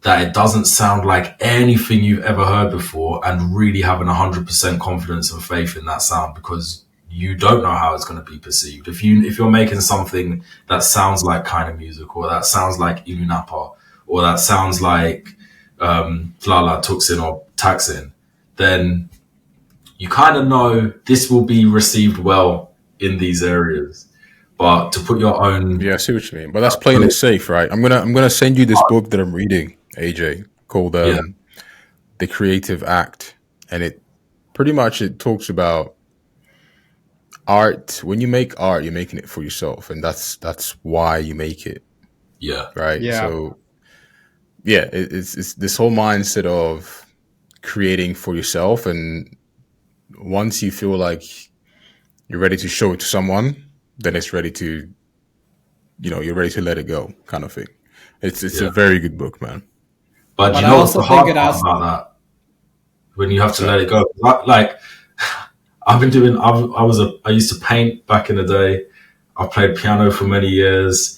that it doesn't sound like anything you've ever heard before and really having 100% confidence and faith in that sound because you don't know how it's going to be perceived. If you're making something that sounds like kind of music or that sounds like Inunapa or that sounds like Lala Tuxin or Taxin, then you kind of know this will be received well in these areas. But to put your own... Yeah, I see what you mean. But that's playing it safe, right? I'm gonna send you this book that I'm reading, AJ, called The Creative Act. And it talks about art. When you make art, you're making it for yourself. And that's why you make it. Yeah. Right? Yeah. So, yeah, it's this whole mindset of creating for yourself. And once you feel like you're ready to show it to someone, then it's ready to, you're ready to let it go kind of thing. It's Yeah. a very good book, man. But you I know what's also the hard think it part has. about that? When you have to So, let it go. Like, I've been doing. I used to paint back in the day. I played piano for many years.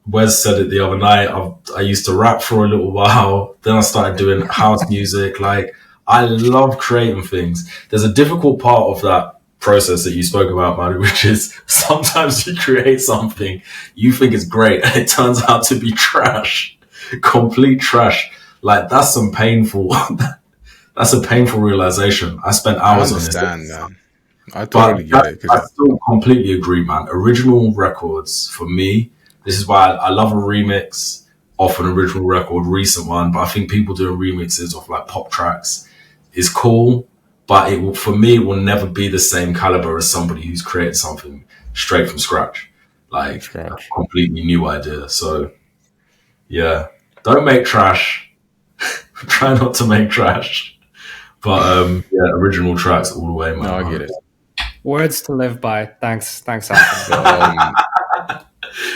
Wes said it the other night. I used to rap for a little while. Then I started doing house music. Like, I love creating things. There's a difficult part of that process that you spoke about, Manu, which is sometimes you create something you think is great and it turns out to be trash, complete trash. Like, that's some painful. That's a painful realization. I spent I hours on this. understand, man. I But totally get it I because still completely agree, man. Original records, for me, this is why I love a remix off an original record, recent one. But I think people doing remixes of like pop tracks is cool. But it will, for me, it will never be the same caliber as somebody who's created something straight from scratch, from like a scratch. completely new idea. So yeah, don't make trash. Try not to make trash. But yeah, original tracks all the way, man. No, I get 100%. it. Words to live by. Thanks, Anthony. But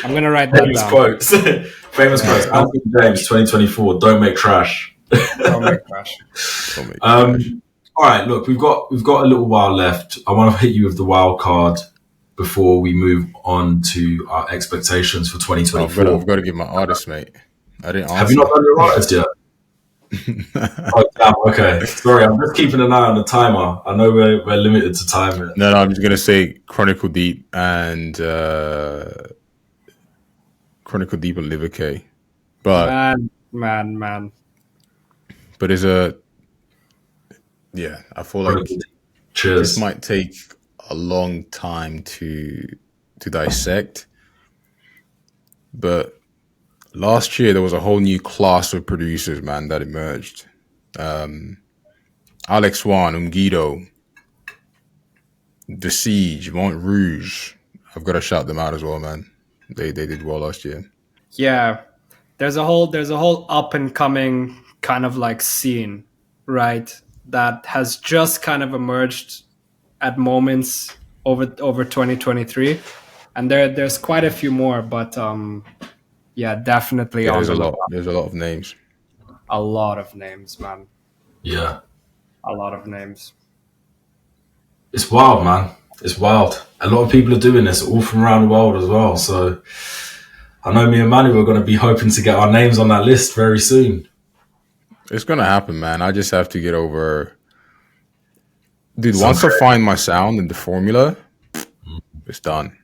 I'm gonna write that Famous down. quotes. Famous quotes. Anthony James, 2024. Don't make trash. Don't make trash. don't make trash. All right. Look, we've got a little while left. I want to hit you with the wild card before we move on to our expectations for 2024. I've got to give my artist, mate. I didn't Have you answer. not done your artist yet? Oh, damn. Okay. Sorry, I'm just keeping an eye on the timer. I know we're limited to time here. No, I'm just gonna say Chronicle Deep and Liver K. But Man. but there's a I feel like Cheers. this might take a long time to dissect. But last year there was a whole new class of producers, man, that emerged. Alex Wan, Umgido, The Siege, Mont Rouge. I've got to shout them out as well, man. They did well last year. Yeah. There's a whole up and coming kind of like scene, right? That has just kind of emerged at moments over 2023. And there's quite a few more, but yeah, definitely Yeah, on the lookout. there's a lot of names. A lot of names, man. Yeah. A lot of names. It's wild, man. It's wild. A lot of people are doing this all from around the world as well. So I know me and Manu are going to be hoping to get our names on that list very soon. It's gonna happen, man. I just have to get over. Dude, once I find my sound and the formula, it's done.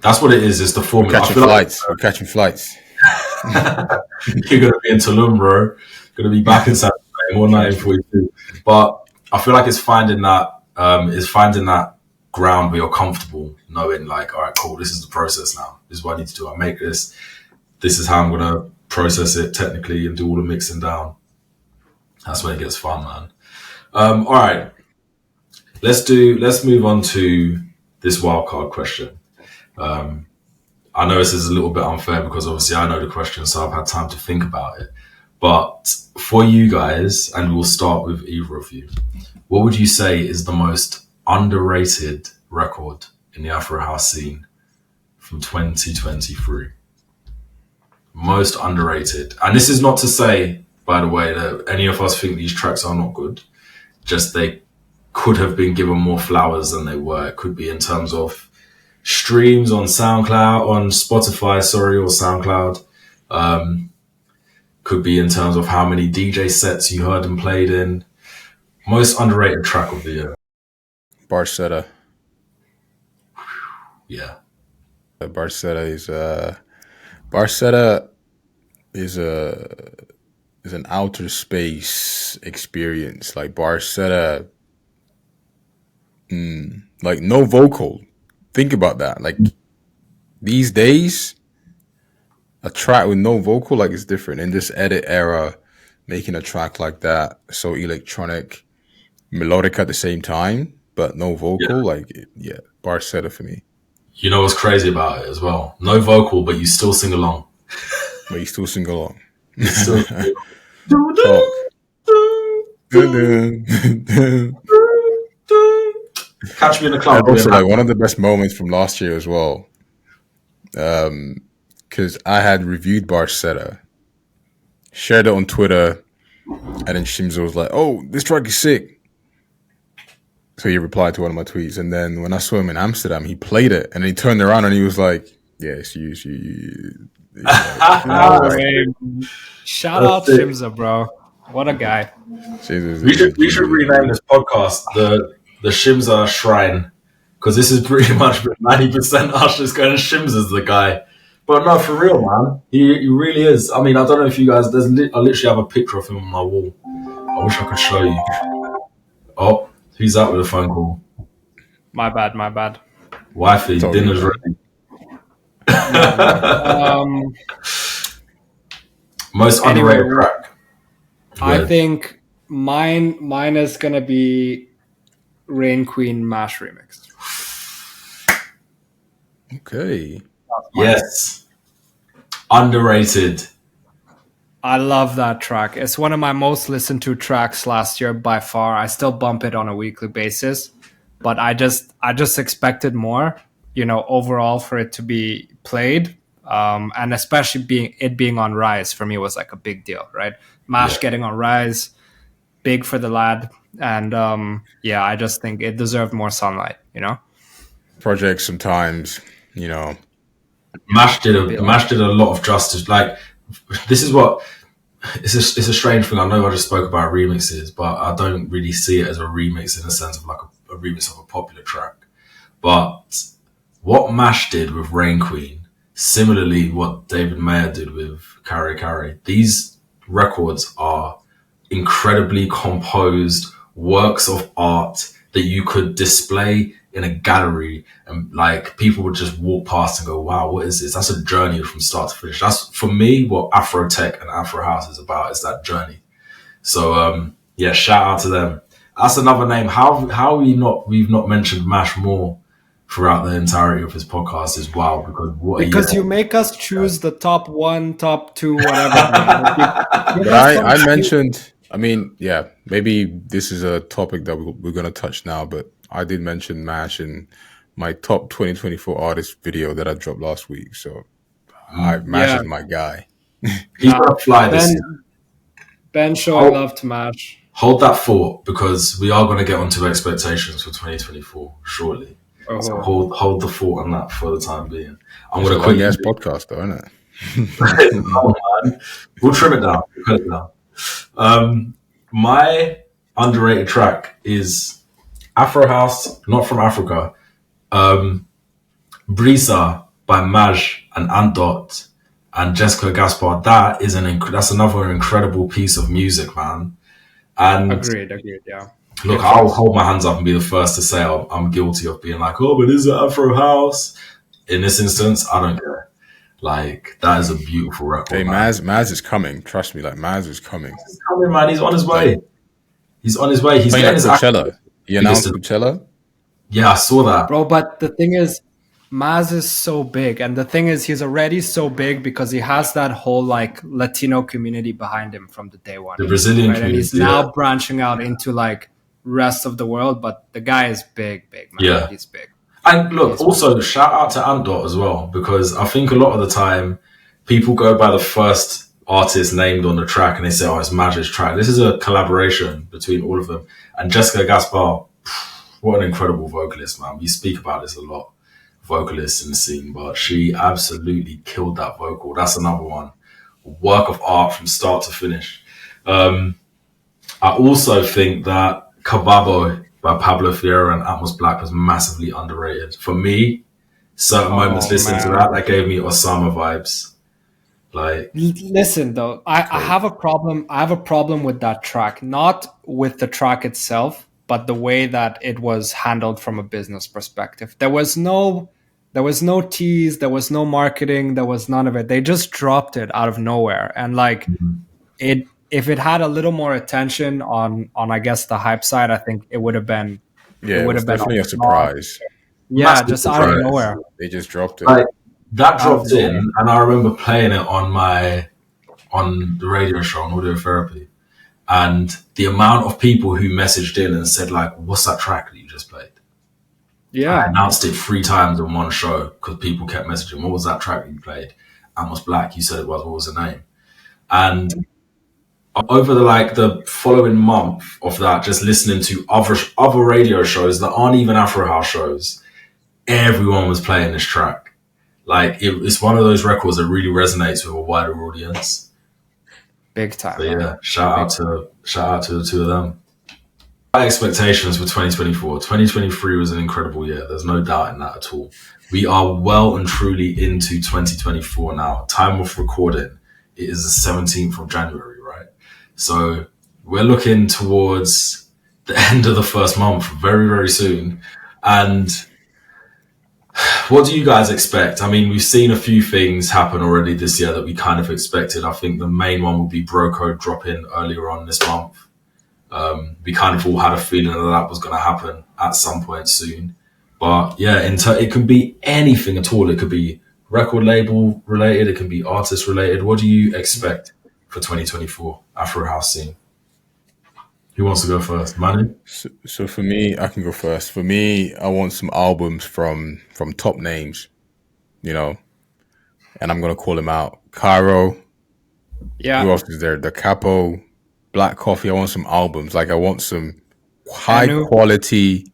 That's what it is. It's the formula. We're catching flights. You're going to be in Tulum, bro. Going to be back in San Diego, more 1942. But I feel like it's finding that ground where you're comfortable knowing, like, all right, cool, this is the process now. This is what I need to do. I make this. This is how I'm going to process it technically and do all the mixing down. That's when it gets fun, man. All right. Let's move on to this wildcard question. I know this is a little bit unfair because obviously I know the question, so I've had time to think about it. But for you guys, and we'll start with either of you, what would you say is the most underrated record in the Afrohouse scene from 2023? Most underrated. And this is not to say, by the way, that any of us think these tracks are not good. Just they could have been given more flowers than they were. It could be in terms of streams on SoundCloud, on Spotify, or SoundCloud. Could be in terms of how many DJ sets you heard and played in. Most underrated track of the year. Barcetta. Yeah. Barcetta is an outer space experience. Like Barcetta, like no vocal. Think about that. Like these days, a track with no vocal, like, it's different. In this edit era, making a track like that, so electronic, melodic at the same time, but no vocal, Barcetta for me. You know what's crazy about it as well? No vocal, but you still sing along. But you still sing along. Still Talk. Catch me in the club. And also, like, one of the best moments from last year as well. because I had reviewed Barcetta, shared it on Twitter, and then Shimza was like, "Oh, this track is sick." So he replied to one of my tweets, and then when I saw him in Amsterdam, he played it, and he turned around and he was like, "Yeah, it's you." No way. Shout out Shimza, bro. What a guy. We should rename this podcast the Shimza Shrine, because this is pretty much 90% us just going, Shimza's the guy. But no, for real, man. He really is. I mean, I don't know if you guys, I literally have a picture of him on my wall. I wish I could show you. Oh, who's that with a phone call? My bad. Wifey, dinner's ready. Most underrated track. I think mine is gonna be Rain Queen Mash remix. Okay. Yes. Underrated. I love that track. It's one of my most listened to tracks last year by far. I still bump it on a weekly basis, but I just expected more, overall for it to be played. And especially being on Rise for me was like a big deal, right? Mash getting on Rise, big for the lad. And I just think it deserved more sunlight, Projects sometimes, Mash did a lot of justice. Like, this is what it's a strange thing. I know I just spoke about remixes, but I don't really see it as a remix in the sense of like a remix of a popular track. But what Mash did with Rain Queen, similarly what David Mayer did with Carry Carry, these records are incredibly composed works of art that you could display in a gallery, and like people would just walk past and go, wow, what is this? That's a journey from start to finish. That's for me what Afrotech and Afrohouse is about, is that journey. So shout out to them. That's another name. How we've not mentioned Mash more throughout the entirety of his podcast is wow, because you make us choose the top 1, top 2, whatever. I mentioned, maybe this is a topic that we're going to touch now, but I did mention Mash in my top 2024 artist video that I dropped last week. So Mash is my guy. He's going to fly this. Ben showing love to Mash. Hold that thought, because we are going to get onto expectations for 2024 shortly. Oh. So hold the thought on that for the time being. I'm going to quickly podcast though, isn't it? Oh, man. We'll trim it down. We'll cut it down. My underrated track is Afrohouse, not from Africa. Brisa by Maj and Antot and Jessica Gaspar. That's another incredible piece of music, man. And agreed, yeah. Look, I'll hold my hands up and be the first to say I'm guilty of being like, oh, but is it Afrohouse? In this instance, I don't care. Like, that is a beautiful record. Hey, Maz is coming. Trust me, like, Maz is coming. He's coming, man. He's on his way. He's getting his Coachella. He announced Coachella? Yeah, I saw that. Bro, but the thing is, Maz is so big. And the thing is, he's already so big because he has that whole, like, Latino community behind him from the day one. The Brazilian community. And he's now branching out into, like, rest of the world, but the guy is big, man. Yeah. He's big. And look, also shout out to Antot as well, because I think a lot of the time people go by the first artist named on the track and they say, oh, it's Maj's track. This is a collaboration between all of them. And Jessica Gaspar, what an incredible vocalist, man. We speak about this a lot, vocalists in the scene, but she absolutely killed that vocal. That's another one. Work of art from start to finish. I also think that Kababo by Pablo Fierro and Atmos Black was massively underrated. For me, certain moments listening to that gave me Osama vibes. Like, listen though, I have a problem. I have a problem with that track, not with the track itself, but the way that it was handled from a business perspective. There was no tease, there was no marketing, there was none of it. They just dropped it out of nowhere, and like it. If it had a little more attention on I guess the hype side, I think it would have been. Yeah, it would have been definitely a surprise. Yeah, massive just surprise. Out of nowhere. They just dropped it. Like, that dropped in, and I remember playing it on the radio show on Audio Therapy, and the amount of people who messaged in and said like, "What's that track that you just played?" Yeah, I announced it 3 times in one show because people kept messaging, "What was that track that you played?" Amos Black, you said it was, what was her name? And over the following month of that, just listening to other radio shows that aren't even Afro House shows, everyone was playing this track. Like it's one of those records that really resonates with a wider audience. Big time. So yeah, shout out to the two of them. My expectations for 2024. 2023 was an incredible year. There's no doubt in that at all. We are well and truly into 2024 now. Time of recording, it is the 17th of January, right? So we're looking towards the end of the first month very, very soon. And what do you guys expect? I mean, we've seen a few things happen already this year that we kind of expected. I think the main one would be Broco dropping earlier on this month. We kind of all had a feeling that was going to happen at some point soon. But yeah, it can be anything at all. It could be record label related. It can be artist related. What do you expect for 2024 Afro House scene? Who wants to go first? Manu? So for me, I can go first. For me, I want some albums from top names, you know, and I'm gonna call them out. Cairo. Yeah. Who else is there? The Capo, Black Coffee. I want some albums. Like I want some high quality,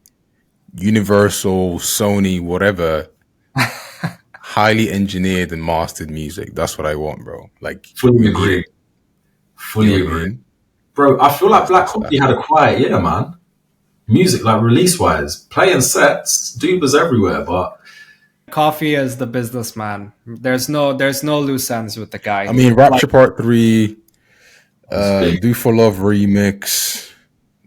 Universal, Sony, whatever, highly engineered and mastered music. That's what I want, bro. Like fully agree. Fully agree. Bro, I feel like Black Coffee had a quiet year, man. Music, like release-wise, playing sets, Dubas everywhere, but Coffee is the businessman. There's no loose ends with the guy. I mean, Rapture Part 3, Do For Love remix.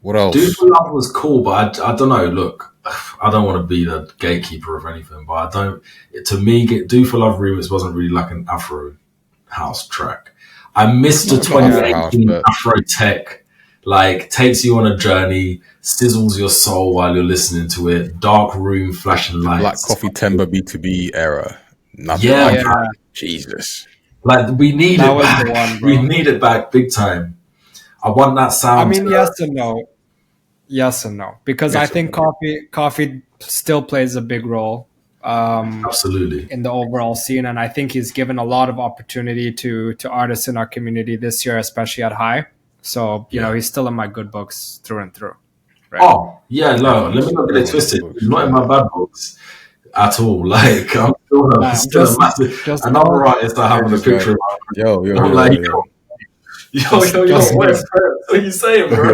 What else? Do For Love was cool, but I don't know. Look, I don't want to be the gatekeeper of anything, but to me, Do For Love remix wasn't really like an Afro house track. I missed the 2018 Afrotech, like takes you on a journey, sizzles your soul while you're listening to it. Dark room, flashing lights. Black Coffee Timber B2B era. Nothing like that. Jesus. Like we need it back. We need it back big time. I want that sound. I mean, yes and no. Yes and no. Because I think coffee still plays a big role. Absolutely. In the overall scene, and I think he's given a lot of opportunity to artists in our community this year, especially at High. So you know he's still in my good books through and through. Right? Oh yeah, no, let me not get it twisted. He's not in my bad books at all. Like I'm still a massive. Another artist I have in the picture. I'm like, yo, what are you saying, bro?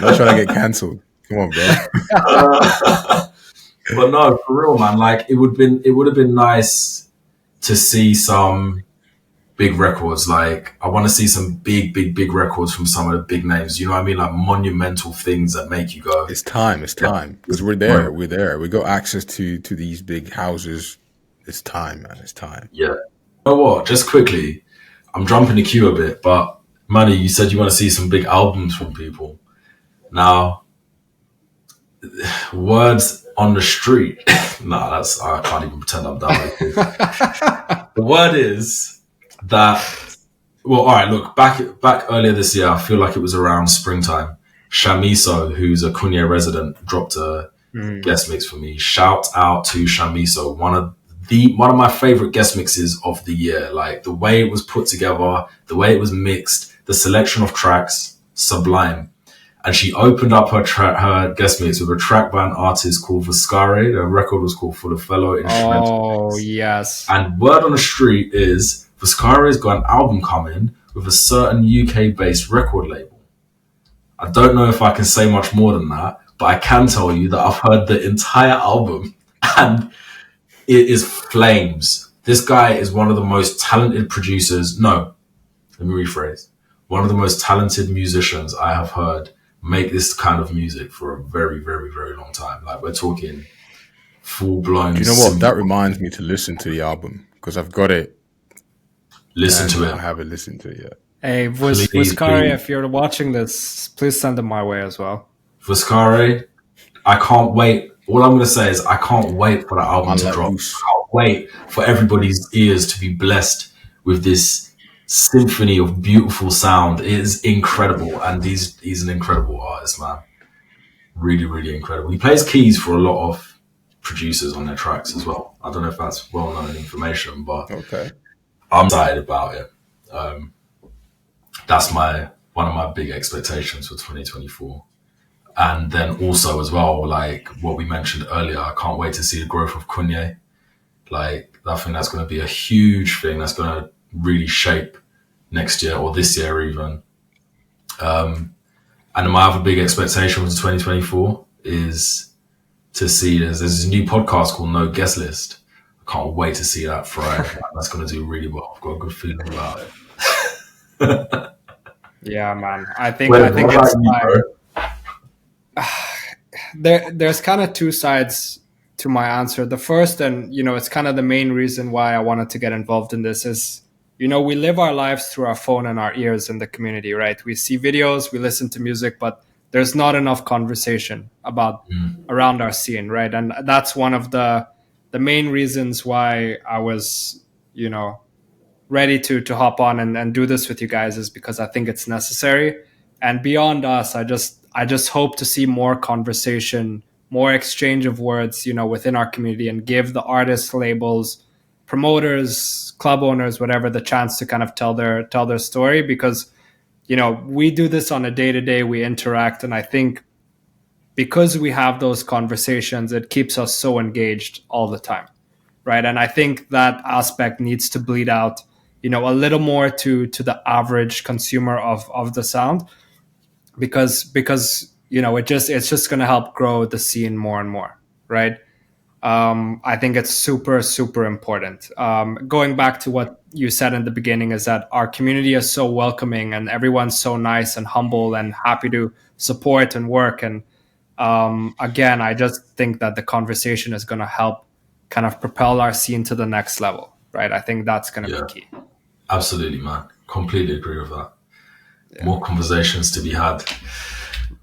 Not trying to get cancelled. Come on, bro. But no, for real, man. Like it would have been nice to see some big records. Like I want to see some big records from some of the big names. You know what I mean? Like monumental things that make you go. It's time. Because we're there. We're there. We got access to these big houses. It's time, man. It's time. Yeah. You know what? Just quickly, I'm jumping the queue a bit, but Manny, you said you want to see some big albums from people. Now, words on the street. I can't even pretend I'm done with this. The word is that, well, all right, look, back earlier this year, I feel like it was around springtime. Shamiso, who's a Kunye resident, dropped a guest mix for me. Shout out to Shamiso, one of my favorite guest mixes of the year. Like the way it was put together, the way it was mixed, the selection of tracks, sublime. And she opened up her guest mix with a track by an artist called Vascare. The record was called Full of Fellow Instrumentals. Oh, yes. And word on the street is Vascare's got an album coming with a certain UK-based record label. I don't know if I can say much more than that, but I can tell you that I've heard the entire album and it is flames. This guy is one of the most talented producers. No, let me rephrase. One of the most talented musicians I have heard make this kind of music for a very, very, very long time. Like we're talking full-blown. You know what? That reminds me to listen to the album because I've got it. Listen to it. I haven't listened to it yet. Hey, Vascare, if you're watching this, please send them my way as well. Vascare, I can't wait. All I'm going to say is I can't wait for that album to drop. I can't wait for everybody's ears to be blessed with this symphony of beautiful sound. It is incredible, and he's an incredible artist, man. Really, really incredible. He plays keys for a lot of producers on their tracks as well. I don't know if that's well-known information, but okay. I'm excited about it. That's one of my big expectations for 2024. And then also as well, like what we mentioned earlier, I can't wait to see the growth of Kunye. Like I think that's going to be a huge thing that's going to really shape next year or this year even. And my other big expectation for 2024 is to see there's this new podcast called No Guest List. I can't wait to see that Friday. That's going to do really well. I've got a good feeling about it. Yeah, man. I think it's there's kind of two sides to my answer. The first, and it's kind of the main reason why I wanted to get involved in this, is we live our lives through our phone and our ears in the community, right? We see videos, we listen to music, but there's not enough conversation about around our scene, right? And that's one of the main reasons why I was ready to hop on and do this with you guys, is because I think it's necessary. And beyond us, I just hope to see more conversation, more exchange of words, within our community, and give the artists, labels, promoters, club owners, whatever, the chance to kind of tell their story. Because we do this on a day-to-day, we interact, and I think because we have those conversations, it keeps us so engaged all the time, right? And I think that aspect needs to bleed out a little more to the average consumer of the sound, because it's just going to help grow the scene more and more, right? I think it's super, super important. Going back to what you said in the beginning, is that our community is so welcoming and everyone's so nice and humble and happy to support and work. And again, I just think that the conversation is going to help kind of propel our scene to the next level, right? I think that's going to be key. Absolutely, man. Completely agree with that. Yeah. More conversations to be had.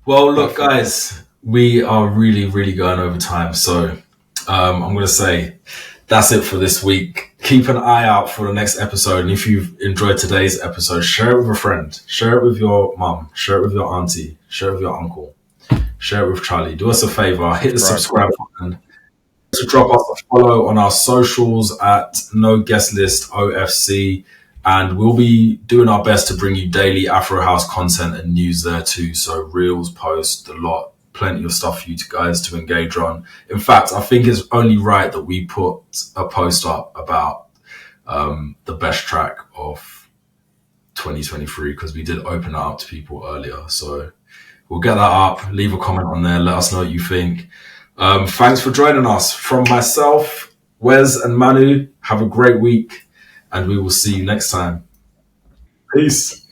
Well, look, guys, we are really, really going over time. So I'm going to say that's it for this week. Keep an eye out for the next episode. And if you've enjoyed today's episode, share it with a friend. Share it with your mum. Share it with your auntie. Share it with your uncle. Share it with Charlie. Do us a favor. Hit the subscribe button. To drop us a follow on our socials at No Guest List OFC. And we'll be doing our best to bring you daily Afrohouse content and news there too. So reels, posts, a lot, plenty of stuff for you guys to engage on. In fact, I think it's only right that we put a post up about the best track of 2023, because we did open it up to people earlier. So we'll get that up. Leave a comment on there. Let us know what you think. Thanks for joining us. From myself, Wes and Manu, have a great week. And we will see you next time. Peace.